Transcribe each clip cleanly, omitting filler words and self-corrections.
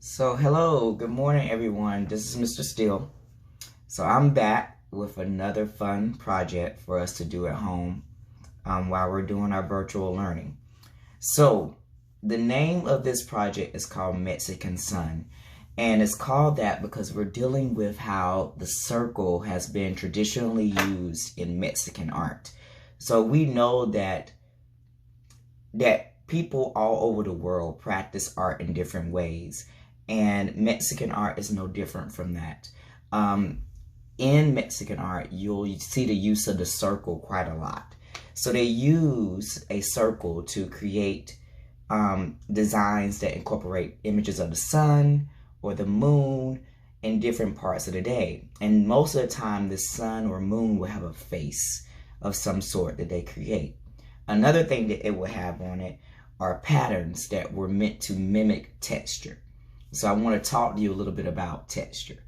So hello, good morning everyone. This is Mr. Steele. So I'm back with another fun project for us to do at home while we're doing our virtual learning. So the name of this project is called Mexican Sun, and it's called that because we're dealing with how the circle has been traditionally used in Mexican art. So we know that people all over the world practice art in different ways. And Mexican art is no different from that. In Mexican art, you'll see the use of the circle quite a lot. So they use a circle to create designs that incorporate images of the sun or the moon in different parts of the day. And most of the time, the sun or moon will have a face of some sort that they create. Another thing that it will have on it are patterns that were meant to mimic texture. So I want to talk to you a little bit about texture.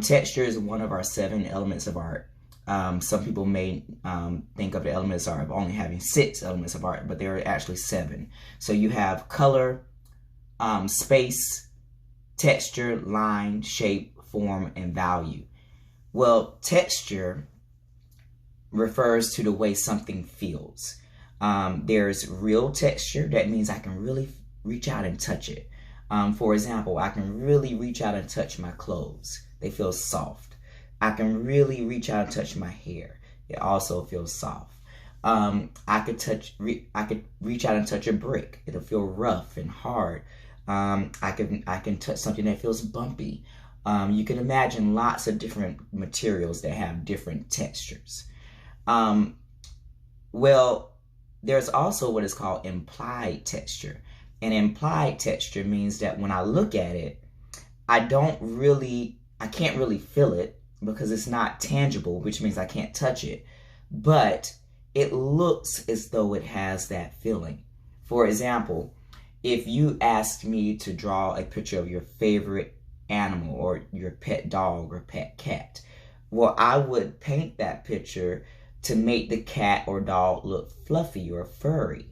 Texture is one of our 7 elements of art. Some people may think of the elements of art of only having 6 elements of art, but there are actually 7. So you have color, space, texture, line, shape, form, and value. Well, texture refers to the way something feels. There's real texture. That means I can really reach out and touch it. For example, I can really reach out and touch my clothes. They feel soft. I can really reach out and touch my hair. It also feels soft. I could reach out and touch a brick. It'll feel rough and hard. I can touch something that feels bumpy. You can imagine lots of different materials that have different textures. Well, there's also what is called implied texture. And implied texture means that when I look at it, I can't really feel it because it's not tangible, which means I can't touch it, but it looks as though it has that feeling. For example, if you asked me to draw a picture of your favorite animal or your pet dog or pet cat, well, I would paint that picture to make the cat or dog look fluffy or furry.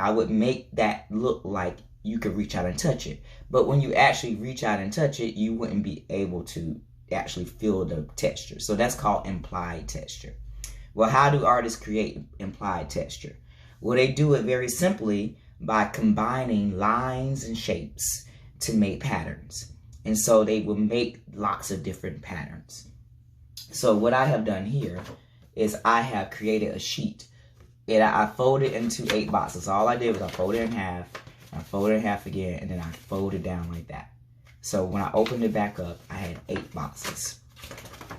I would make that look like you could reach out and touch it. But when you actually reach out and touch it, you wouldn't be able to actually feel the texture. So that's called implied texture. Well, how do artists create implied texture? Well, they do it very simply by combining lines and shapes to make patterns. And so they will make lots of different patterns. So what I have done here is I have created a sheet. I folded into 8 boxes. All I did was I folded it in half, I folded it in half again, and then I folded down like that. So when I opened it back up, I had 8 boxes.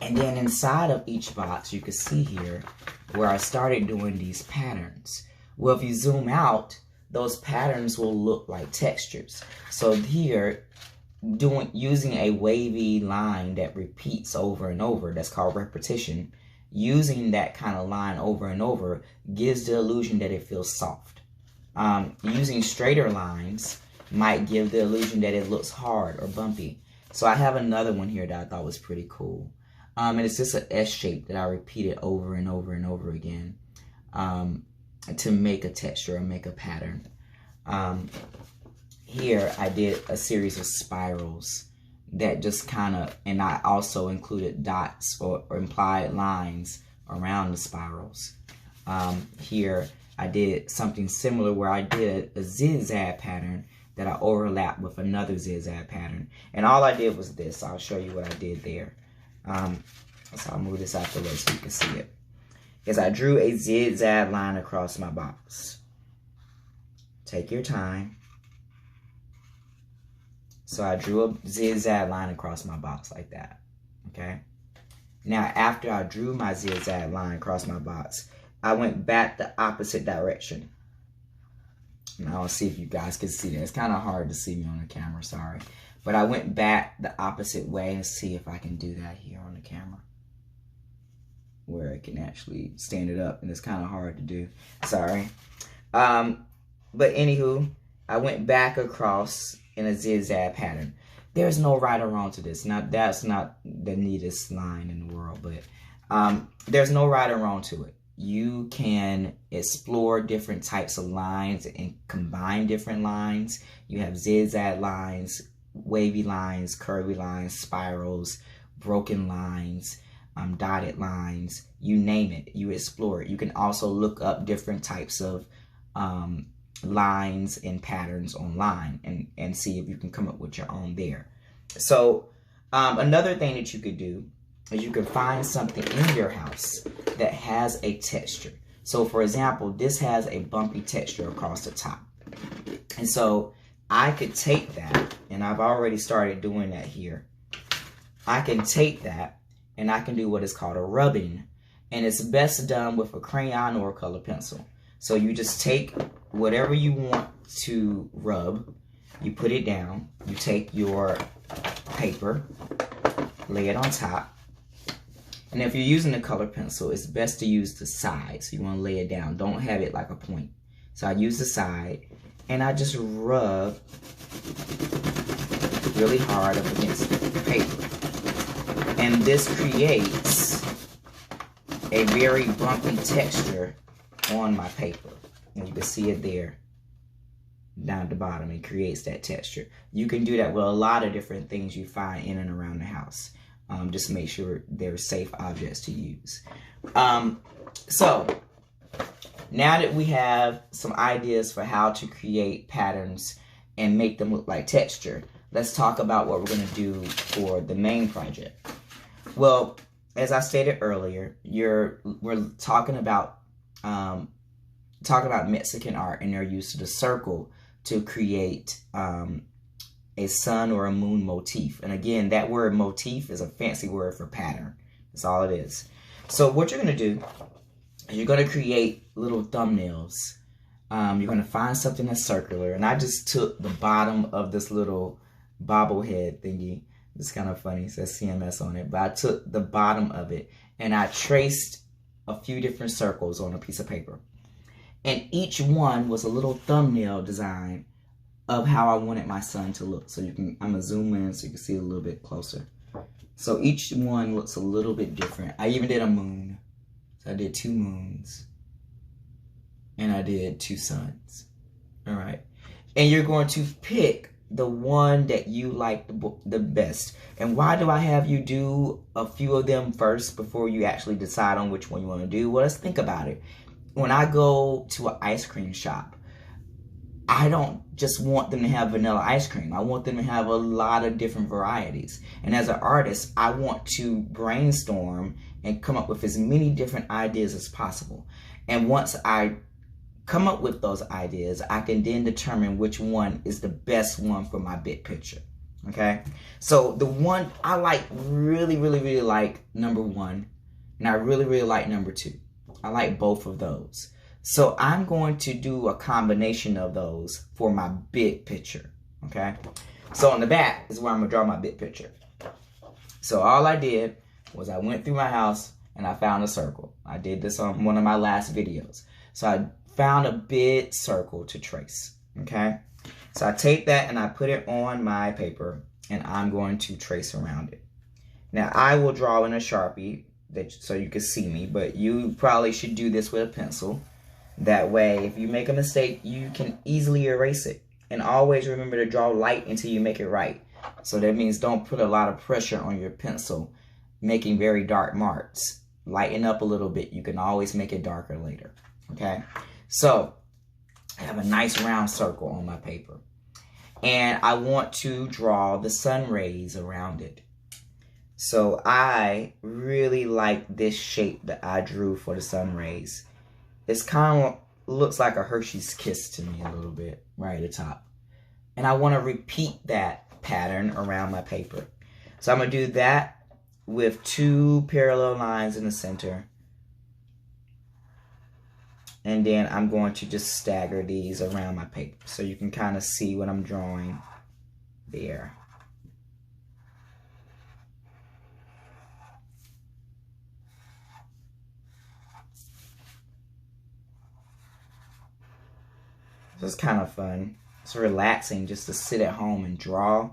And then inside of each box, you can see here where I started doing these patterns. Well, if you zoom out, those patterns will look like textures. So here, using a wavy line that repeats over and over, that's called repetition, using that kind of line over and over gives the illusion that it feels soft. Using straighter lines might give the illusion that it looks hard or bumpy. So I have another one here that I thought was pretty cool. And it's just an S shape that I repeated over and over and over again to make a texture or make a pattern. Here I did a series of spirals that just kind of, and I also included dots or implied lines around the spirals. Here I did something similar where I did a zigzag pattern that I overlapped with another zigzag pattern. And all I did was this. I'll show you what I did there. So I'll move this out the way so you can see it. Is I drew a zigzag line across my box. Take your time. So I drew a zigzag line across my box like that, okay? Now, after I drew my zigzag line across my box, I went back the opposite direction. Now, I'll see if you guys can see that. It's kind of hard to see me on the camera, sorry. But I went back the opposite way and see if I can do that here on the camera, where I can actually stand it up, and it's kind of hard to do, sorry. But anywho, I went back across in a zigzag pattern. There's no right or wrong to this. Now, that's not the neatest line in the world, but there's no right or wrong to it. you can explore different types of lines and combine different lines. You have zigzag lines, wavy lines, curvy lines, spirals, broken lines, dotted lines, you name it, you explore it. You can also look up different types of lines and patterns online and see if you can come up with your own there. So another thing that you could do is you can find something in your house that has a texture. So for example, this has a bumpy texture across the top. And so I could take that, and I've already started doing that here. I can take that and I can do what is called a rubbing. And it's best done with a crayon or a color pencil. So you just take whatever you want to rub, you put it down, you take your paper, lay it on top. And if you're using a color pencil, it's best to use the side. So you want to lay it down. Don't have it like a point. So I use the side, and I just rub really hard up against the paper. And this creates a very bumpy texture on my paper. And you can see it there down at the bottom. It creates that texture. You can do that with a lot of different things you find in and around the house. Just make sure they're safe objects to use. So now that we have some ideas for how to create patterns and make them look like texture, let's talk about what we're going to do for the main project. Well, as I stated earlier, we're talking about Mexican art and their use of the circle to create a sun or a moon motif. And again, that word motif is a fancy word for pattern. That's all it is. So what you're going to do is you're going to create little thumbnails. You're going to find something that's circular. And I just took the bottom of this little bobblehead thingy. It's kind of funny. It says CMS on it. But I took the bottom of it and I traced a few different circles on a piece of paper. And each one was a little thumbnail design of how I wanted my sun to look. So I'm gonna zoom in so you can see it a little bit closer. So each one looks a little bit different. I even did a moon. So I did 2 moons. And I did 2 suns. All right. And you're going to pick the one that you like the best. And why do I have you do a few of them first before you actually decide on which one you want to do? Well, let's think about it. When I go to an ice cream shop, I don't just want them to have vanilla ice cream. I want them to have a lot of different varieties. And as an artist, I want to brainstorm and come up with as many different ideas as possible. And once I come up with those ideas, I can then determine which one is the best one for my big picture. Okay? So the one I like, really like number 1. And I really like number 2. I like both of those. So I'm going to do a combination of those for my big picture, okay? So on the back is where I'm gonna draw my big picture. So all I did was I went through my house and I found a circle. I did this on one of my last videos. So I found a big circle to trace, okay? So I take that and I put it on my paper and I'm going to trace around it. Now I will draw in a Sharpie so you can see me, but you probably should do this with a pencil. That way, if you make a mistake, you can easily erase it. And always remember to draw light until you make it right. So that means don't put a lot of pressure on your pencil, making very dark marks. Lighten up a little bit. You can always make it darker later. Okay? So, I have a nice round circle on my paper. And I want to draw the sun rays around it. So, I really like this shape that I drew for the sun rays. It's kind of looks like a Hershey's Kiss to me a little bit, right at the top. And I want to repeat that pattern around my paper. So I'm going to do that with 2 parallel lines in the center. And then I'm going to just stagger these around my paper so you can kind of see what I'm drawing there. It's kind of fun. It's relaxing just to sit at home and draw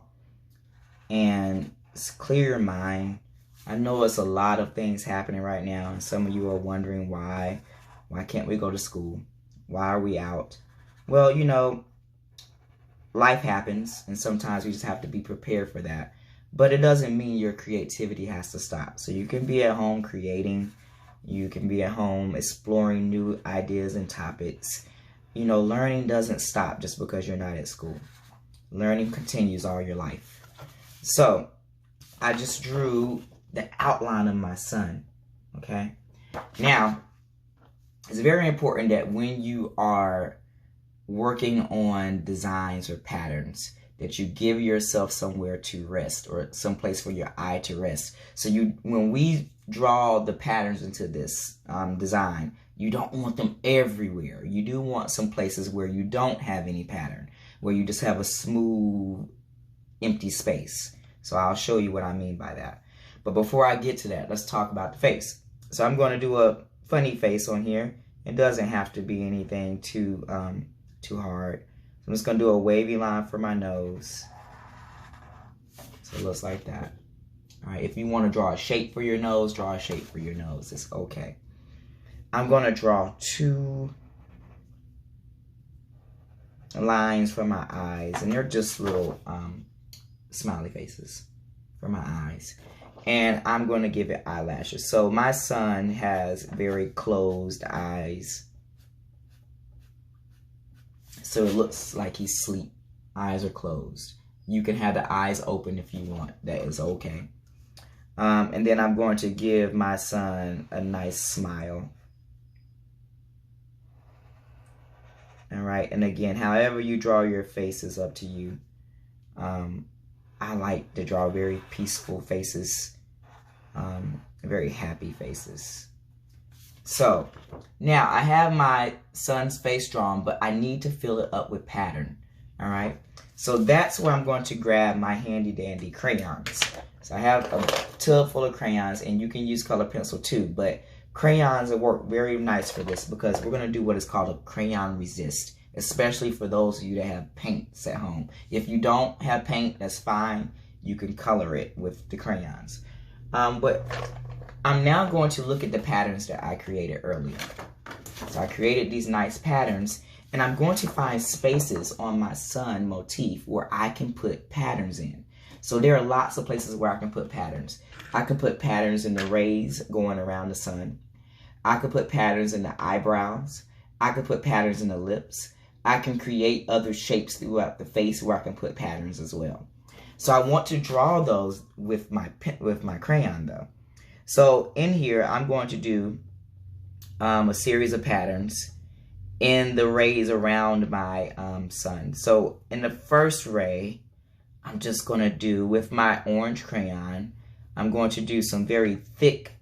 and clear your mind. I know it's a lot of things happening right now, and some of you are wondering why Why can't we go to school? Why are we out? Well, you know, life happens, and sometimes we just have to be prepared for that. But it doesn't mean your creativity has to stop. So you can be at home creating. You can be at home exploring new ideas and topics. You know, learning doesn't stop just because you're not at school. Learning continues all your life. So I just drew the outline of my sun. Okay. Now, it's very important that when you are working on designs or patterns, that you give yourself somewhere to rest, or some place for your eye to rest. So when we draw the patterns into this design, you don't want them everywhere. You do want some places where you don't have any pattern, where you just have a smooth, empty space. So I'll show you what I mean by that. But before I get to that, let's talk about the face. So I'm going to do a funny face on here. It doesn't have to be anything too hard. I'm just going to do a wavy line for my nose. So it looks like that. All right, if you want to draw a shape for your nose, draw a shape for your nose. It's okay. I'm going to draw 2 lines for my eyes. And they're just little smiley faces for my eyes. And I'm going to give it eyelashes. So my son has very closed eyes. So it looks like he's asleep. Eyes are closed. You can have the eyes open if you want. That is okay. And then I'm going to give my son a nice smile. All right. And again, however you draw your face is up to you. I like to draw very peaceful faces. Very happy faces. So now I have my son's face drawn, but I need to fill it up with pattern. All right. So that's where I'm going to grab my handy dandy crayons. So I have a tub full of crayons, and you can use color pencil too, but crayons will work very nice for this because we're going to do what is called a crayon resist, especially for those of you that have paints at home. If you don't have paint, that's fine. You can color it with the crayons. But I'm now going to look at the patterns that I created earlier. So I created these nice patterns, and I'm going to find spaces on my sun motif where I can put patterns in. So there are lots of places where I can put patterns. I can put patterns in the rays going around the sun. I could put patterns in the eyebrows. I could put patterns in the lips. I can create other shapes throughout the face where I can put patterns as well. So I want to draw those with my crayon though. So in here, I'm going to do a series of patterns in the rays around my sun. So in the first ray, I'm just going to do, with my orange crayon, I'm going to do some very thick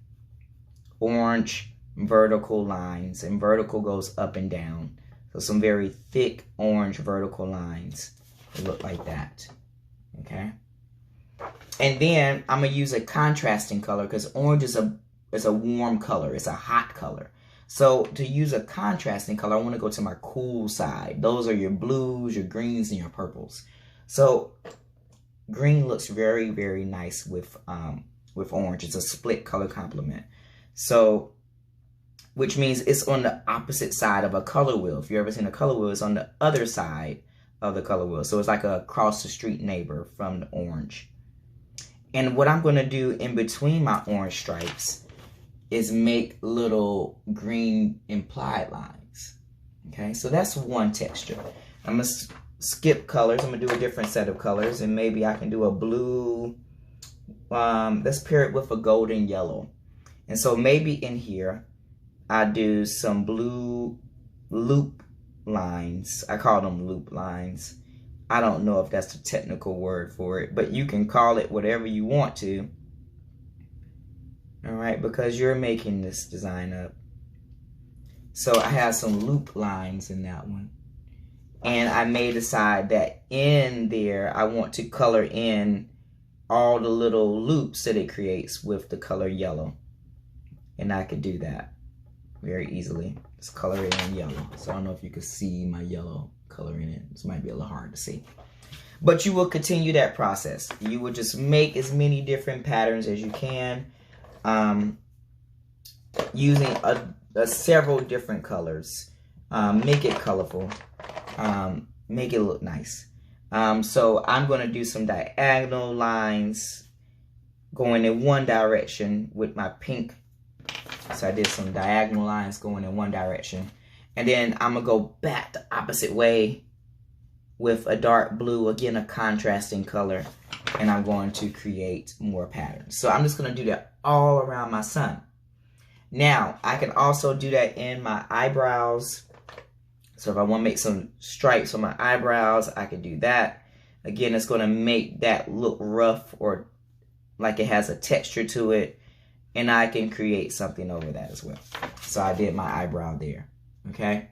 orange vertical lines. And vertical goes up and down. So some very thick orange vertical lines that look like that. Okay. And then I'm going to use a contrasting color because orange is a warm color. It's a hot color. So to use a contrasting color, I want to go to my cool side. Those are your blues, your greens, and your purples. So green looks very, very nice with orange. It's a split color complement. So, which means it's on the opposite side of a color wheel. If you've ever seen a color wheel, it's on the other side of the color wheel. So it's like a across the street neighbor from the orange. And what I'm going to do in between my orange stripes is make little green implied lines. Okay, so that's one texture. I'm going to skip colors. I'm going to do a different set of colors, and maybe I can do a blue. Let's pair it with a golden yellow. And so maybe in here, I do some blue loop lines. I call them loop lines. I don't know if that's the technical word for it, but you can call it whatever you want to. All right, because you're making this design up. So I have some loop lines in that one. And I may decide that in there, I want to color in all the little loops that it creates with the color yellow. And I could do that very easily. Just color it in yellow. So I don't know if you can see my yellow color in it. This might be a little hard to see. But you will continue that process. You will just make as many different patterns as you can. Using several different colors. Make it colorful. Make it look nice. So I'm going to do some diagonal lines going in one direction with my pink. So I did some diagonal lines going in one direction. And then I'm going to go back the opposite way with a dark blue, again, a contrasting color. And I'm going to create more patterns. So I'm just going to do that all around my sun. Now, I can also do that in my eyebrows. So if I want to make some stripes on my eyebrows, I can do that. Again, it's going to make that look rough or like it has a texture to it. And I can create something over that as well. So I did my eyebrow there. Okay.